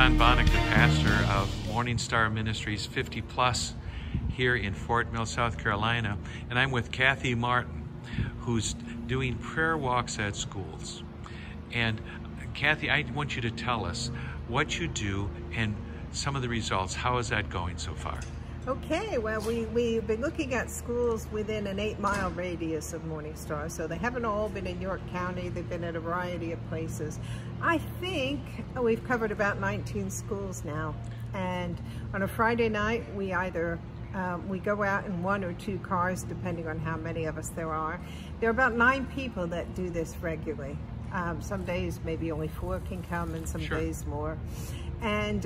John Bonnick, the pastor of MorningStar Ministries 50 Plus here in Fort Mill, South Carolina, and I'm with Kathy Martin, who's doing prayer walks at schools. And Kathy, I want you to tell us what you do and some of the results. How is that going so far? Okay, well, we've been looking at schools within an 8-mile radius of MorningStar, so they haven't all been in York County. They've been at a variety of places. I think we've covered about 19 schools now, and on a Friday night we either we go out in 1 or 2 cars depending on how many of us there are. There are about 9 people that do this regularly. Some days maybe only 4 can come, and some days more. And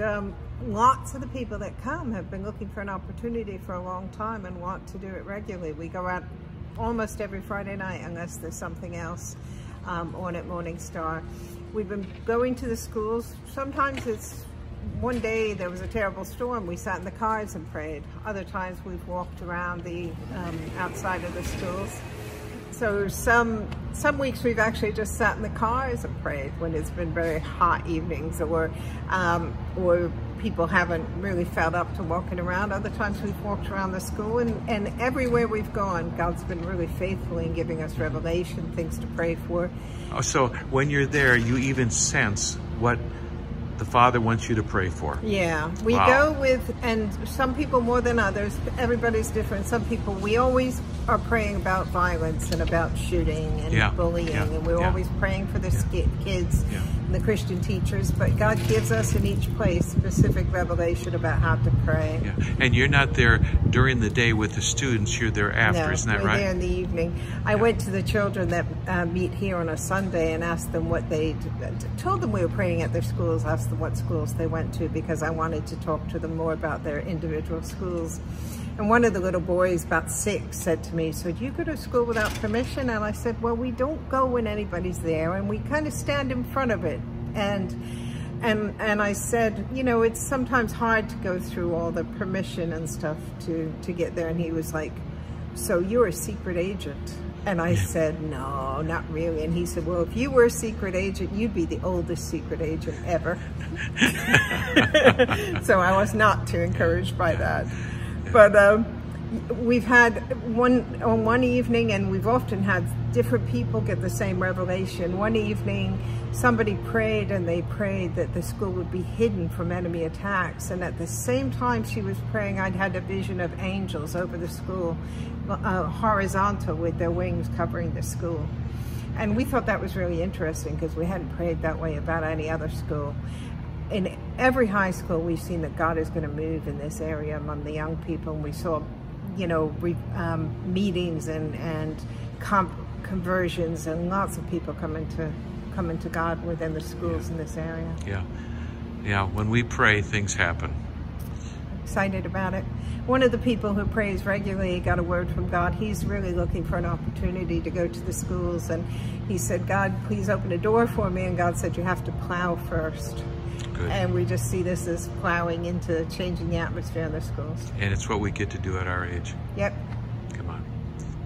lots of the people that come have been looking for an opportunity for a long time and want to do it regularly. We go out almost every Friday night unless there's something else on at MorningStar. We've been going to the schools. Sometimes it's one day there was a terrible storm. We sat in the cars and prayed. Other times we've walked around the outside of the schools. So some weeks we've actually just sat in the cars and prayed when it's been very hot evenings, or people haven't really felt up to walking around. Other times we've walked around the school, and everywhere we've gone, God's been really faithful in giving us revelation, things to pray for. Oh, so when you're there, you even sense what the Father wants you to pray for. Yeah, we go with, and some people more than others, everybody's different. Some people, we always are praying about violence and about shooting and bullying, and we're always praying for the kids and the Christian teachers, but God gives us in each place specific revelation about how to pray. Yeah. And you're not there during the day with the students, you're there after, isn't that right? We're there in the evening. I went to the children that meet here on a Sunday and asked them what they, told them we were praying at their schools, asked them what schools they went to, because I wanted to talk to them more about their individual schools. And one of the little boys, about 6, said to me, "So do you go to school without permission?" And I said, "Well, we don't go when anybody's there, and we kind of stand in front of it." And I said, you know, it's sometimes hard to go through all the permission and stuff to get there. And he was like, "So you're a secret agent?" And I said, "No, not really." And he said, "Well, if you were a secret agent, you'd be the oldest secret agent ever." So I was not too encouraged by that. But we've had one evening, and we've often had different people get the same revelation. One evening, somebody prayed, and they prayed that the school would be hidden from enemy attacks. And at the same time she was praying, I'd had a vision of angels over the school, horizontal with their wings covering the school. And we thought that was really interesting because we hadn't prayed that way about any other school. In every high school, we've seen that God is going to move in this area among the young people. And we saw, you know, meetings and conversions, and lots of people coming to God within the schools in this area. Yeah. When we pray, things happen. Excited about it. One of the people who prays regularly got a word from God. He's really looking for an opportunity to go to the schools, and he said, "God, please open a door for me." And God said, "You have to plow first." Good. And we just see this as plowing into changing the atmosphere in the schools. And it's what we get to do at our age. Yep. Come on.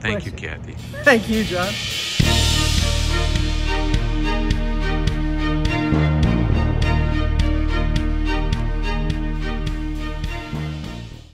Thank you, Kathy. Thank you, John.